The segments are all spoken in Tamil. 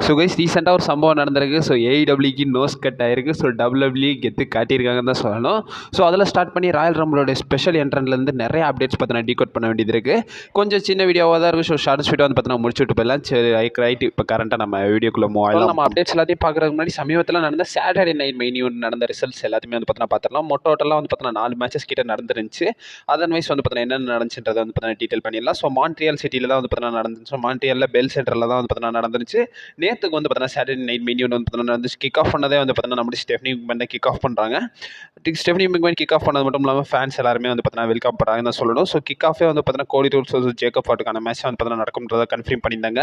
ஸோ கைஸ் ரீசெண்டாக ஒரு சம்பவம் நடந்திருக்கு. ஸோ ஏஇடபிள்யூக்கு நோஸ் கட் ஆயிருக்கு. ஸோ டபிள்யூடபிள்யூ கெத்து காட்டியிருக்காங்கன்னு தான் சொல்லணும். ஸோ அதில் ஸ்டார்ட் பண்ணி ராயல் ரம்பிளோட ஸ்பெஷல் என்ட்ரன்லேருந்து நிறைய அப்டேட்ஸ் பார்த்தீங்கன்னா டீகோட் பண்ண வேண்டியது இருக்குது. கொஞ்சம் சின்ன வீடியோவாக தான் இருக்குது. ஸோ ஷார்ட் ஸ்வீட்டாக வந்து பார்த்தீங்கன்னா முடிச்சுட்டு போயிடலாம். சரி ரைட் இப்போ கரண்ட்டாக நம்ம வீடியோக்குள்ளே மூவ் ஆகலாம். நம்ம அப்டேட்ஸ் எல்லாத்தையும் பார்க்குறதுக்கு முன்னாடி சமீபத்தில் நடந்த சாட்டர்டே நைட் மெயின் ஈவெண்ட் நடந்த ரிசல்ட்ஸ் எல்லாத்தையுமே வந்து பார்த்தீங்கன்னா பார்த்துடலாம். டோட்டலாக வந்து பார்த்தீங்கன்னா 4 மேட்சஸ் கிட்ட நடந்துருந்துச்சு. அதர்வைஸ் வந்து பார்த்தீங்கன்னா என்னென்ன நடந்துச்சுன்றதை வந்து பார்த்தீங்கன்னா டீட்டெயில் பண்ணிடலாம். ஸோ மான்ட்ரியல் சிட்டியில் தான் வந்து பார்த்தீங்கன்னா நடந்துச்சு. மான்ட்ரியலில் பெல் சென்டரில் தான் வந்து பார்த்தீங்கன்னா நடந்துச்சு. நேற்றுக்கு வந்து பார்த்தீங்கன்னா சாட்டர்டே நைட் மெயின் ஈவெண்ட் வந்து பார்த்தீங்கன்னா வந்து கிக் ஆஃப் பண்ணதே வந்து பார்த்தீங்கன்னா நம்ம ஸ்டெஃப்னி மெக்மேன் கிக் ஆஃப் பண்ணுறாங்க. ஸ்டெஃப்னி மெக்மேன் கிக் ஆஃப் பண்ணது மட்டும் இல்லாமல் ஃபேன்ஸ் எல்லாருமே வந்து பார்த்தீங்கன்னா வெல்கம் பண்ணுறாங்கன்னு தான் சொல்லணும். ஸோ கிக் ஆஃபே வந்து பார்த்தீங்கன்னா கோடி ரூல்ஸ் ஜேக்கப் ஃபாட்டுக்கான மேட்ச் வந்து பார்த்தீங்கன்னா நடக்கும்ன்றதை கன்ஃபார்ம் பண்ணியிருந்தாங்க.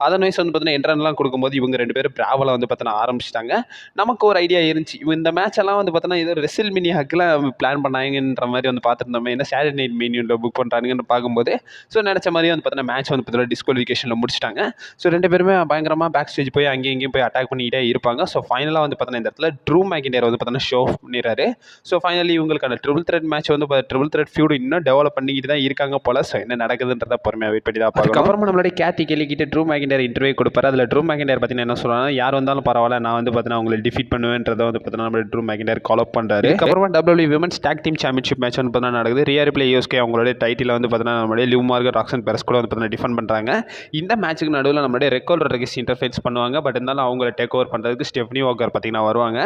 அதர்வைஸ் வந்து பார்த்தீங்கன்னா என்ட்ரன்லாம் கொடுக்கும்போது இவங்க 2 பேரும் பிராவலாக வந்து பார்த்தீங்கன்னா ஆரம்பிச்சிட்டாங்க. நமக்கு ஒரு ஐடியா இருந்துச்சு, இந்த மேட்ச் எல்லாம் வந்து பார்த்தீங்கன்னா ஏதோ ரெசில் மினி ஹக்கில் பிளான் பண்ணாங்கன்ற மாதிரி வந்து பார்த்துருந்தோமே. என்ன சாட்டர்டே நைட் மெயின் ஈவெண்ட்டில் புக் பண்ணுறாங்கன்னு பார்க்கும்போது ஸோ நினச்ச மாதிரி வந்து பார்த்தீங்கன்னா மேட்ச் வந்து பார்த்தீங்கன்னா டிஸ்குவாலிஃபிகேஷனில் முடிச்சிட்டாங்க. ஸோ 2 பேருமே பயங்கரமாக பேக் ஸ்டேஜ் போய் அங்கேயும் போய் அட்டாக் பண்ணிக்கிட்டே இருப்பாங்க. ஸோ ஃபைனலாக வந்து பார்த்தீங்கன்னா இந்த இடத்துல ட்ரூ மேக்கின்டர் வந்து பார்த்தீங்கன்னா ஷோ ஆஃப் பண்ணிடுறாரு. ஸோ ஃபைனலி இவங்களுக்கான ட்ரிபிள் த்ரெட் மேட்ச் வந்து ட்ரிபிள் த்ரெட் ஃபியூட் இன்னும் டெவலப் பண்ணிக்கிட்டு தான் இருக்காங்க போல. ஸோ என்ன நடக்குதுன்றத பொறுமையாக வெயிட் பண்ணி தான் பார்க்கணும். அதுக்கப்புறமா நம்மளுடைய கேத்தி கேலிக்கிட்டு ட்ரூ மேக்கின்டர் இன்டர்வியூ கொடுப்பாரு. அதில் ட்ரூ மேக்கின்டர் பார்த்தீங்கன்னா என்ன சொல்கிறாங்க, யார் வந்தாலும் பரவாயில்ல, நான் வந்து பார்த்தீங்கன்னா உங்களை டிஃபீட் பண்ணுவேன்றதை வந்து பார்த்தீங்கன்னா நம்ம ட்ரூ மேக்கின்டர் கால் அப் பண்ணுறாரு. அதுக்கப்புறமா WW women's talk team championship match வந்து பார்த்தீங்கன்னா நடக்குது. ரியா ரிப்ளே யூஎஸ்கே அவங்களுடைய டைட்டில் வந்து பார்த்தீங்கன்னா நம்மளுடைய லிவ் மார்கன் ராக்சன் பெரஸ் கூட வந்து பார்த்தீங்கன்னா டிஃபெண்ட் பண்ணுறாங்க. இந்த மேட்ச்சுக்கு நடுவில் நம்மளுடைய ரெக்கார்ட் ரெகிஸ் இன்டர்ஃபேஸ் பண்ணுவாங்க. பட் இருந்தாலும் அவங்கள டேக் ஓவர் பண்ணுறதுக்கு ஸ்டெஃப்னி வாக்கர் பார்த்தீங்கன்னா வருவாங்க.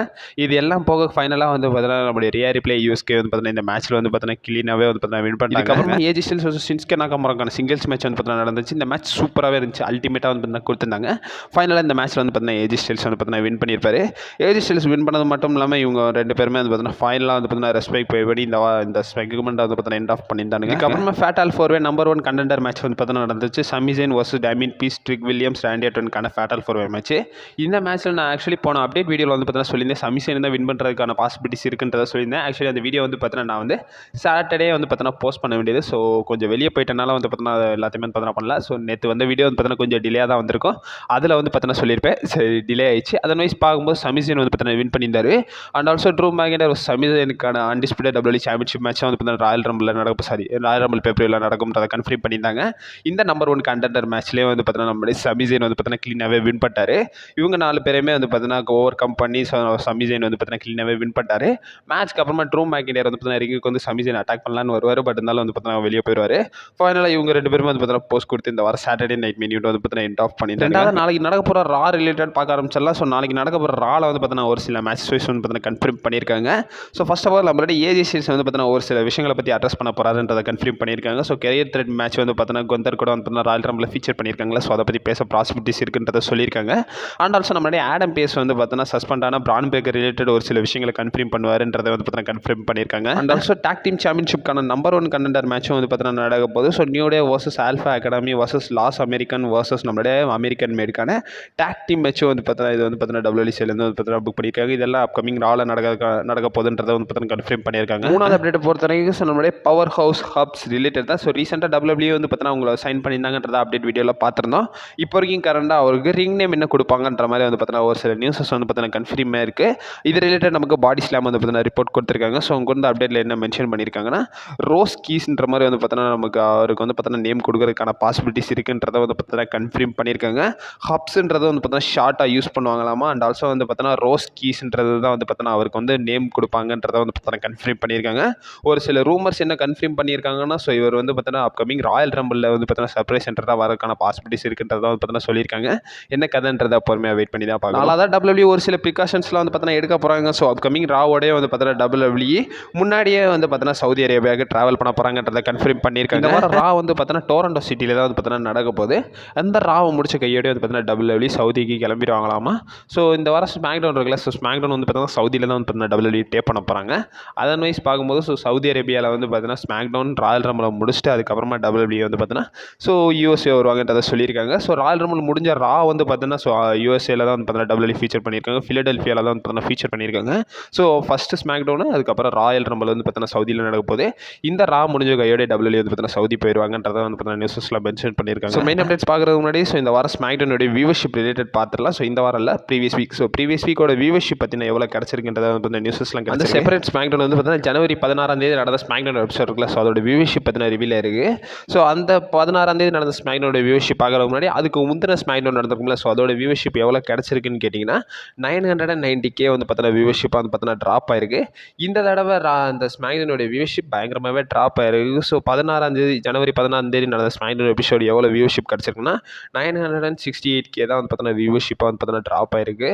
இது எல்லாம் போக ஃபைனலாக வந்து பார்த்தீங்கன்னா நம்மளுடைய ரியா ரிப்ளே யூஎஸ்கே வந்து பார்த்தீங்கன்னா இந்த மேட்ச்சில் வந்து பார்த்தீங்கன்னா கிளீனாகவே வந்து பார்த்தீங்கன்னா வின் பண்ணாங்க. அதுக்கப்புறமா ஏஜி ஸ்டில்ஸ் வர்சஸ் ஷின்ஸ்கே நாகமராக்கான சிங்கிள்ஸ் மேட்ச் வந்து பார்த்தீங்கன்னா நடந்துச்சு. இந்த மேட்ச் சூப்பராகவே இருந்துச்சு. அல்டிமேட்டாக வந்து பார்த்தீங்கன்னா கொடுத்துருந்தாங்க. ஃபைனலாக இந்த மேட்ச்சில் வந்து பார்த்தீங்கன்னா ஏஜி ஸ்டில்ஸ் வந்து பார்த்தீங்கன்னா வின் பண்ணியிருப்பாரு. ஏஜி ஸ்டில்ஸ் வின் பண்ணது மட்டும் இல்லாமல் இவங்க 2 பேருமே வந்து பார்த்தீங்கன்னா ஃபைனலாக வந்து பார்த்தீங்கன்னா ரெஸ்பெக்ட் போய் இந்த செக்மெண்ட் வந்து பார்த்தீங்கன்னா எண்ட் ஆஃப் பண்ணியிருந்தாங்க. அதுக்கப்புறமா ஃபேட்டல் 4-வே நம்பர் 1 கண்டெண்டர் மேட்ச் வந்து பார்த்தீங்கன்னா நடந்துச்சு. Sami Zayn versus Damian Priest, Trick Williams, Randy ஆர்டனுக்கான ஃபேட்டல் 4-வே மேட்ச். இந்த மேட்ச்சில் நான் ஆக்சுவலி போன அப்டேட் வீடியோவில் வந்து பார்த்தீங்கன்னா சொல்லியிருந்தேன் சமி ஜெயின் தான் வின் பண்ணுறதுக்கான பாசிபிலிட்டிஸ் இருக்குன்றதை சொல்லியிருந்தேன். ஆக்சுவலி அந்த வீடியோ வந்து பார்த்தீங்கன்னா நான் வந்து சாட்டர்டே வந்து பார்த்தீங்கன்னா போஸ்ட் பண்ண வேண்டியது. ஸோ கொஞ்சம் வெளியே போயிட்டனால வந்து பார்த்தீங்கன்னா எல்லாத்தையுமே பார்த்தீங்கன்னா பண்ணல. ஸோ நேற்று வந்து வீடியோ வந்து பார்த்தீங்கன்னா கொஞ்சம் டிலே தான் வந்திருக்கும். அதில் வந்து பார்த்தீங்கன்னா சொல்லியிருப்பேன். சரி டிலே ஆயிடுச்சு. அதர்வைஸ் பார்க்கும்போது சமி ஜெயின் வந்து பார்த்தீங்கன்னா வின் பண்ணியிருந்தாரு. And also Drew McIntyre Sami ஜெயினுக்கான அன்டிஸ்பியூட்டட் டபிள்யூடபிள்யூ சாம்பியன்ஷிப் மேட்ச் வந்து பார்த்தீங்கன்னா ராயல் ரம்பிளில் ராயல் ரம்பிள் பேப்பரில் நடக்கும்ன்றதை கன்ஃபார்ம் பண்ணியிருந்தாங்க. இந்த நம்பர் 1 கண்டெண்டர் மேட்ச்லேயே வந்து பார்த்தீங்கன்னா நம்மளுடைய சமி ஜெயின் வந்து பார்த்தீங்கன்னா க்ளீனாகவே வின் பண்ணிட்டாரு. இவங்க 4 பேருமே வந்து பார்த்தீங்கன்னா ஓவர் கம் பண்ணி சமி ஜெயின் வந்து பார்த்தீங்கன்னா க்ளீனாகவே வின் பண்ணிட்டாரு. மேட்ச்க்கு அப்புறமா ட்ரூ மேக்கின்டர் வந்து பார்த்தீங்கன்னா ரிங்குக்கு வந்து சமி ஜெயின் அட்டாக் பண்ணலான்னு வருவார். பட் இருந்தாலும் வந்து பார்த்தீங்கன்னா வெளியே போயிடுவார். ஃபைனலாக இவங்க 2 பேருமே வந்து பார்த்தீங்கன்னா போஸ்ட் கொடுத்து இந்த வாரம் சாட்டர்டே நைட் மெயின் ஈவெண்ட் வந்து பார்த்தீங்கன்னா எண்ட் ஆஃப் பண்ணியிருந்தாங்க. நாளைக்கு நடக்க போகிற ரா ரிலேட்டட் பார்க்க ஆரம்பிச்சிடலாம். ஸோ நாளைக்கு நடக்க போகிற ராவில் வந்து பார்த்தீங்கன்னா ஒரு சில மேட்ச் வைஸ் வந்து பார்த்தீங்கன்னா கன்ஃபார்ம் பண்ணியிருக்காங்க. ஸோ ஃபர்ஸ்ட் ஆஃப் ஆல் நம்மளுடைய ஏஜி ஸ்டில்ஸ் வந்து பார்த்தீங்கன்னா ஒரு சில விஷயங்களை பற்றி அட்ரஸ் பண்ண போகிறாருன்றதை கன்ஃபார்ம் பண்ணியிருக்காங்க. ஸோ கெரியர் த்ரெட் மேட்ச் வந்து பார்த்தீங்கன்னா கொந்தர் கூட வந்து பார்த்தீங்கன்னா ராயல் ரம்பில் ஃபீச்சர் பண்ணியிருக்காங்களா. ஸோ அதை பற்றி பேச பாசிபிலிட்டிஸ் இருக்குன்றதை சொல்லியிருக்காங்க. அண்ட் ஆல்சோ நம்மளுடைய ஆடம் பேஸ் வந்து பார்த்தீங்கன்னா சஸ்பெண்ட் ஆன பிரான் பேக்கர் ரிலேட்டட் ஒரு சில விஷயங்களை கன்ஃபார்ம் பண்ணுவாருன்றதை வந்து பார்த்தீங்கன்னா கன்ஃபார்ம் பண்ணியிருக்காங்க. அண்ட் ஆல்சோ டாக் டீம் சாம்பியன்ஷிப்கான நம்பர் 1 கண்டெண்டர் மேட்சும் வந்து பார்த்தீங்கன்னா நடக்க போகுது. So New Day versus Alpha Academy versus Los American versus நம்மளுடைய அமெரிக்கன் மேடுக்கான டாக் டீம் மேட்சும் வந்து பார்த்தீங்கன்னா இது வந்து பார்த்தீங்கன்னா டபிள்யூசிலேருந்து வந்து பார்த்தீங்கன்னா புக் பண்ணியிருக்காங்க. இதெல்லாம் அப்கமிங் ராவில் நடக்க போகுதுன்றதை வந்து பார்த்தீங்கன்னா கன்ஃபார்ம் பண்ணியிருக்காங்க. 3வது அப்டேட் பொறுத்த வரைக்கும் ஸோ நம்மளுடைய பவர் ஹவுஸ் ஹப்ஸ் ரிலேட்டட் தான். ஸோ ரீசெண்டாக டபிள்யூடபிள்யூ வந்து பார்த்தீங்கன்னா அவங்களை சைன் பண்ணியிருந்தாங்கன்றத அப்டேட் வீடியோவில் பார்த்துருந்தோம். இப்போ வரைக்கும் கரண்டாக அவருக்கு ரிங் நேம் என்ன கொடுப்பாங்கன்ற மாதிரி வந்து பார்த்தீங்கன்னா ஒரு சில நியூஸஸ் வந்து பார்த்தீங்கன்னா கன்ஃபார்மாக இருக்குது. இது ரிலேட்டட் நமக்கு பாடி ஸ்லாம் வந்து பார்த்தீங்கன்னா ரிப்போர்ட் கொடுத்துருக்காங்க. ஸோ அவங்க வந்து அப்டேட்டில் என்ன மென்ஷன் பண்ணியிருக்காங்கன்னா ரோஸ் கீஸ்ன்ற மாதிரி வந்து பார்த்தீங்கன்னா நமக்கு அவருக்கு வந்து பார்த்தீங்கன்னா நேம் கொடுக்கறதுக்கான பாசிபிலிட்டிஸ் இருக்குன்றதை வந்து பார்த்தீங்கன்னா கன்ஃபார்ம் பண்ணியிருக்காங்க. ஹப்ஸ்ன்றது வந்து பார்த்தீங்கன்னா ஷார்ட்டாக யூஸ் பண்ணுவாங்களாமா. அண்ட் ஆல்சோ வந்து பார்த்தீங்கன்னா ரோஸ் கீஸ்ன்றது தான் வந்து பார்த்தீங்கன்னா அவருக்கு வந்து நேம் கொடுப்பாங்கன்றதை வந்து பார்த்தீங்கன்னா கன்ஃபார்ம் பண்ணியிருக்காங்க. ஒரு சில ரூமர்ஸ் என்ன கன்ஃபார்ம் பண்ணியிருக்காங்கன்னா ஸோ இவர் வந்து பார்த்தீங்கன்னா அப்கமிங் ராயல் ரம்பிளில் வந்து பார்த்தீங்கன்னா சர்ப்ரைஸ் சென்டராக வரதுக்கான பாசிபிலிட்டிஸ் இருக்குன்றதை வந்து பார்த்தீங்கன்னா சொல்லியிருக்காங்க. என்ன கதைன்றதை பொறுமையாக வெயிட் பண்ணி தான் பார்க்கலாம். அதான் டபிள்யூடபிள்யூ ஒரு சில ப்ரிகாஷன்ஸ்லாம் வந்து பார்த்தீங்கன்னா எடுக்க போகிறாங்க. ஸோ அப்கமிங் ராவோடய வந்து பார்த்தீங்கன்னா டபிள்யூடபிள்யூ முன்னாடியே வந்து பார்த்தீங்கன்னா சவுதி அரேபியாவுக்கு ட்ராவல் பண்ண போகிறாங்கன்றதை கன்ஃபார்ம் பண்ணியிருக்காங்க. இந்த வாரம் ரா வந்து பார்த்தீங்கன்னா டொரண்டோ சிட்டியில் தான் வந்து பார்த்தீங்கன்னா நடக்க போகுது. அந்த ராவை முடிச்ச கையோடய வந்து பார்த்தீங்கன்னா டபிள்யூடபிள்யூ சவுதிக்கு கிளம்பிடுவாங்களாமா. ஸோ இந்த வாரம் ஸ்மாக்டவுன் இருக்குல்ல. ஸோ ஸ்மாக்டவுன் வந்து பார்த்தீங்கன்னா சவுதியில் தான் வந்து பார்த்தீங்கன்னா டபிள்யூடபிள்யூ டேப் பண்ண போகிறாங்க. அதன் வைஸ் பார்க்கும்போது ஸோ சவுதி அரேபியாவில் வந்து பார்த்தீங்கன்னா ஸ்மாக்டவுன் ராயல் ரம்பில் முடிச்சுட்டு அதுக்கப்புறமா டபிள்யூடபிள்யூ வந்து பார்த்தீங்கன்னா ஸோ யூஎஸ்ஏ வருவாங்கன்றதை சொல்லியிருக்காங்க. ஸோ ராயல் ரம்பில் முடிஞ்ச ரா வந்து பார்த்தீங்கன்னா ஸோ யூஎஸ்ஏல தான் வந்து பார்த்தீங்கன்னா டபிள்யூடபிள்யூ ஃபீச்சர் பண்ணியிருக்காங்க. ஃபிலடெல்ஃபியாவில் தான் வந்து பார்த்தீங்கன்னா ஃபீச்சர் பண்ணியிருக்காங்க. ஸோ ஃபஸ்ட்டு ஸ்மாக்டவுனு அதுக்கப்புறம் ராயல் ரம்பில் வந்து பார்த்தீங்கன்னா சவுதியில் நடக்க போது. இந்த ரா முடிஞ்ச கையோட டபிள்யூடபிள்யூ வந்து பார்த்தீங்கன்னா சவுதி போயிடுவாங்கன்றதை வந்து பார்த்தீங்கன்னா நியூஸஸ்லாம் மென்ஷன் பண்ணியிருக்காங்க. ஸோ மெயின் அப்டேட்ஸ் பார்க்குறதுக்கு முன்னாடி ஸோ இந்த வாரம் ஸ்மாக்டவுனுடைய வியூவர்ஷிப் ரிலேட்டட் பார்த்துடலாம். ஸோ இந்த வாரம் இல்லை ப்ரீவியஸ் வீக். ஸோ ப்ரீவியஸ் வீக்கோட வியூவர்ஷிப் பற்றின எவ்வளோ கிடச்சிருக்குன்றதை வந்து நியூஸஸ்லாம் அந்த செப்பரேட் ஸ்மாக்டவுன் வந்து பார்த்தீங்கன்னா ஜனவரி 16 நடந்த ஸ்மாக்டவுன் வெப்சைட் இருக்குல்ல. ஸோ அதோட வியூவர்ஷிப் பற்றின ரிவீல் இருக்குது. ஸோ அந்த 16 நடந்த ஸ்மாக்டவுனோட வியூவர்ஷிப் பார்க்குறதுக்கு முன்னாடி அதுக்கு முந்தின ஸ்மாக்டவுன் நடந்திருக்கும்ல. பார்த்துருப்பீங்களா? ஸோ அதோட வியூவர்ஷிப் எவ்வளோ கிடச்சிருக்குன்னு கேட்டிங்கன்னா 990K வந்து பார்த்தீங்கன்னா வியூவர்ஷிப்பாக வந்து பார்த்தீங்கன்னா ட்ராப் ஆயிருக்கு. இந்த தடவை அந்த ஸ்மாக்டவுனோட வியூவர்ஷிப் பயங்கரமாகவே ட்ராப் ஆயிருக்கு. ஸோ ஜனவரி 16 நடந்த ஸ்மாக்டவுன் எபிசோடு எவ்வளோ வியூவர்ஷிப் கிடச்சிருக்குன்னா 968K தான் வந்து பார்த்தீங்கன்னா வியூவர்ஷிப்பாக வந்து பார்த்தீங்கன்னா ட்ராப் ஆயிருக்கு.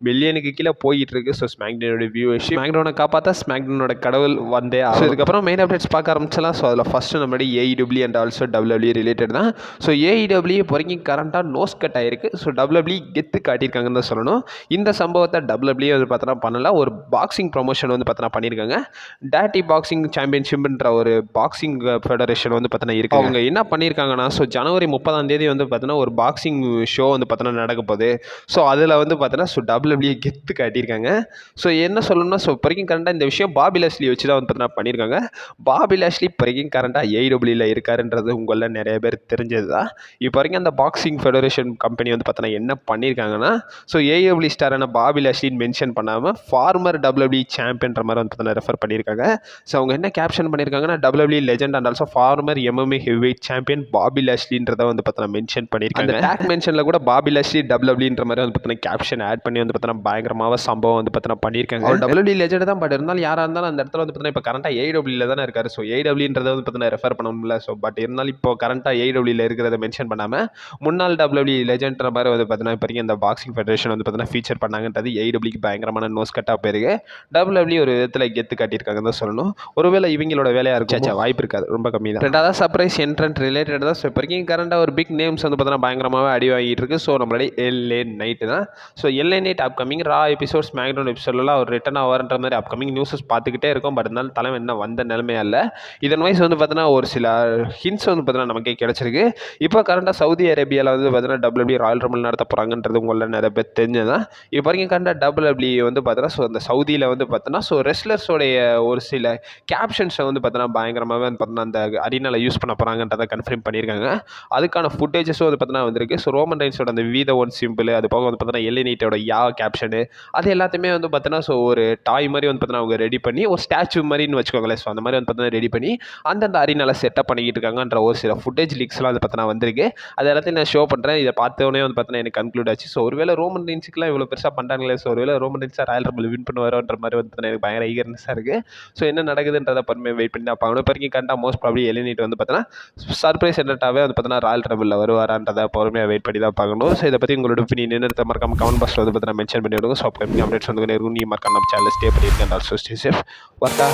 மில்லியனுக்கு கீழே போயிட்டு இருக்கு. ஸோ ஸ்மாக்டவுனோட வியூவர்ஷிப் ஸ்மாக்டவுனை காப்பாற்ற ஸ்மாக்டவுனோட கடவுள் வந்தே ஆகும். இதுக்கப்புறம் மெயின் அப்டேட்ஸ் பார்க்க ஆரம்பிச்சலாம். ஸோ அதில் ஃபஸ்ட்டு நம்மளுடைய AEW and also WWE related தான். ஸோ AEW இப்போ வரைக்கும் கரண்ட்டாக நோஸ் கட் ஆயிருக்கு. ஸோ WWE கெத்து காட்டியிருக்காங்கன்னு தான் சொல்லணும். இந்த சம்பவத்தை WWE வந்து பார்த்தோன்னா பண்ணல. ஒரு பாக்ஸிங் ப்ரொமோஷன் வந்து பார்த்தோன்னா பண்ணியிருக்காங்க. டேட்டி பாக்ஸிங் சாம்பியன்ஷிப்ன்ற ஒரு பாக்ஸிங் ஃபெடரேஷன் வந்து பார்த்தோன்னா இருக்குது. அவங்க என்ன பண்ணியிருக்காங்கன்னா, ஸோ ஜனவரி 30 வந்து பார்த்தோன்னா ஒரு பாக்ஸிங் ஷோ வந்து பார்த்தோன்னா நடக்க போகுது. ஸோ அதில் வந்து பார்த்தோன்னா ஸோ WWE கெத்து காட்டியிருக்காங்க. ஸோ என்ன சொல்லணும்னா, ஸோ இப்போ வரைக்கும் கரண்ட்டாக இந்த விஷயம் பாபி லாஷ்லி வச்சு தான் வந்து பார்த்தோன்னா பண்ணியிருக்காங்க. பாபி லாஷ்லி இப்போ வரைக்கும் கரண்ட்டாக AEWல இருக்காருன்றது உங்களில் நிறைய பேர் தெரிஞ்சது தான். இப்போ வரைக்கும் அந்த பாக்ஸிங் ஃபெடரேஷன் கம்பெனி வந்து பார்த்தோன்னா என்ன பண்ணியிருக்காங்கன்னா, ஸோ AEW ஸ்டாரான பாபி லாஷ்லின்னு மென்ஷன் பண்ணாமல் ஃபார்மர் WWE சாம்பியன்ற மாதிரி வந்து பார்த்தோன்னா ரெஃபர் பண்ணியிருக்காங்க. ஸோ அவங்க என்ன கேப்ஷன் பண்ணியிருக்காங்கன்னா, WWE legend and also former MMA heavyweight champion Bobby லாஷ்லின்றதை வந்து பார்த்தோன்னா மென்ஷன் பண்ணியிருக்காங்க. அந்த டேக் மென்ஷனில் கூட பாபி லாஷ்லி WWEன்ற மாதிரி வந்து பார்த்தோன்னா கேப்ஷன் ஆட் பண்ணி வந்து பார்த்தோன்னா பயங்கரமாக சம்பவம் வந்து பார்த்தோன்னா பண்ணியிருக்காங்க. அவர் WWE லெஜெண்ட் தான், பட் இருந்தாலும் யாராக இருந்தாலும் அந்த இடத்துல வந்து பார்த்தோன்னா இப்போ கரண்ட்டாக AEWல தானே இருக்காரு. ஸோ AEWன்றதை வந்து பார்த்தோன்னா ரெஃபர் பண்ணணும்ல. ஸோ பட் இருந்தாலும் இப்போ கரண்ட்டாக AEWல இருக்கிறத மென்ஷன் பண்ணாமல் முன்னாள் WWE லெஜெண்ட்ற மாதிரி வந்து பார்த்தோன்னா இப்போ வரைக்கும் இந்த பாக்ஸிங் ஃபெடரேஷன் வந்து பார்த்தோன்னா ஃபீச்சர் பண்ணாங்கன்றது AEWக்கு பயங்கரமான நோஸ் கட்டாக போயிருக்கு. WWE ஒரு விதத்தில் கெத்து காட்டியிருக்காங்கன்னு தான் சொல்லணும். ஒருவேளை இவங்களோட வேலையாக இருக்கும், வாய்ப்பு இருக்காது, ரொம்ப கம்மி தான். ரெண்டாவது சர்ப்ரைஸ் என்ட்ரன்ட் ரிலேட்டட் தான். ஸோ இப்போ வரைக்கும் கரண்ட்டாக ஒரு பிக் நேம்ஸ் வந்து பார்த்தோன்னா பயங்கரமாகவே அடி வாங்கிட்டு இருக்கு. ஸோ நம்மளுடைய LA Knight தான். ஸோ LA Knight அப்கமிங் ரா எபிசோட் ஸ்மாக்டவுன் எபிசோட்லாம் அவர் ரிட்டர்ன் ஆவார்ன்ற மாதிரி அப்கமிங் நியூஸஸ் பார்த்துக்கிட்டே இருக்கும். பட் இருந்தாலும் தலைமை என்ன வந்த நிலைமையா இல்லை. இதன் வயசு வந்து பார்த்தோன்னா ஒரு சில ஹிண்ட்ஸ் வந்து பார்த்தோன்னா நமக்கே கிடச்சிருக்கு. இப்போ கரண்ட்டாக சவுதி அரேபியாவில் வந்து பார்த்தோன்னா WWE ராயல் ரம்பிள் நடத்த போகிறாங்கன்றது உங்களில் நிறைய பேர் தெரிஞ்சதான். இப்போ வரைக்கும் கரண்ட்டாக WWE வந்து பார்த்தோன்னா ஸோ அந்த சவுதியில் வந்து பார்த்தோன்னா ஸோ ரெஸ்லர்ஸோடைய ஒரு சில கேப்ஷன்ஸை வந்து பார்த்தோன்னா பயங்கரமாகவே வந்து பார்த்தோன்னா அந்த அரினாவில் யூஸ் பண்ண போகிறாங்கன்றதை கன்ஃபார்ம் பண்ணியிருக்காங்க. அதுக்கான ஃபுட்டேஜஸும் வந்து பார்த்தோன்னா வந்திருக்கு. ஸோ ரோமன் ரைன்ஸோட அந்த வீத ஒன் சிம்பிள், அது போக வந்து பார்த்தோன்னா LA Knightோட கேப்ஷனு, அது எல்லாத்தையுமே வந்து பார்த்தோன்னா ஸோ ஒரு டாய் மாதிரி வந்து பார்த்தோன்னா அவங்க ரெடி பண்ணி ஒரு ஸ்டாச்சு மாதிரின்னு வச்சுக்கோங்களேன். ஸோ அந்த மாதிரி வந்து பார்த்தோன்னா ரெடி பண்ணி அந்தந்த அரினால செட்டப் பண்ணிக்கிட்டு இருக்காங்கன்ற ஒரு சில ஃபுட்டேஜ் லீக்ஸ்லாம் வந்து பார்த்தோன்னா வந்திருக்கு. அது எல்லாத்தையும் நான் ஷோ பண்ணுறேன். இதை பார்த்தோன்னே வந்து பார்த்தோன்னா எனக்கு கன்க்ளூட் ஆச்சு. ஸோ ஒருவேளை ரோமன் ரைன்ஸுக்குலாம் இவ்வளோ பெருசாக பண்ணுறாங்களே, ஸோ ஒருவேளை ரோமன் ரைன்ஸாக ராயல் ரம்பிள் வின் பண்ணுவாரோன்ற மாதிரி வந்து பார்த்தோன்னா எனக்கு பயங்கர ஈகர்னஸாக இருக்குது. ஸோ என்ன நடக்குதுன்றதை பொறுமையாக வெயிட் பண்ணி தான் பார்க்கணும். இப்போ வரைக்கும் கரெக்டாக மோஸ்ட் ப்ராபப்லி LA Knight வந்து பார்த்தோன்னா சர்ப்ரைஸ் என்டர்டாகவே வந்து பார்த்தோன்னா ராயல் ரம்பிளில் வருவாரான்றதை பொறுமையாக வெயிட் பண்ணி தான் பார்க்கணும். ஸோ இதை பற்றி உங்களோட ஒப்பீனியன் என்னென்ன மறக்காம கமெண்ட் பாக்ஸில் வந்து பார்த்தோன்னா மென்ஷன் பண்ணி விடுங்க. ஸோ அப்கமிங் அப்டேட்ஸ் வந்து இருக்கும். நீ மறக்காம நம்ம சேனல் ஸ்டே பண்ணியிருக்கேன். Also stay safe. வர்த்தா.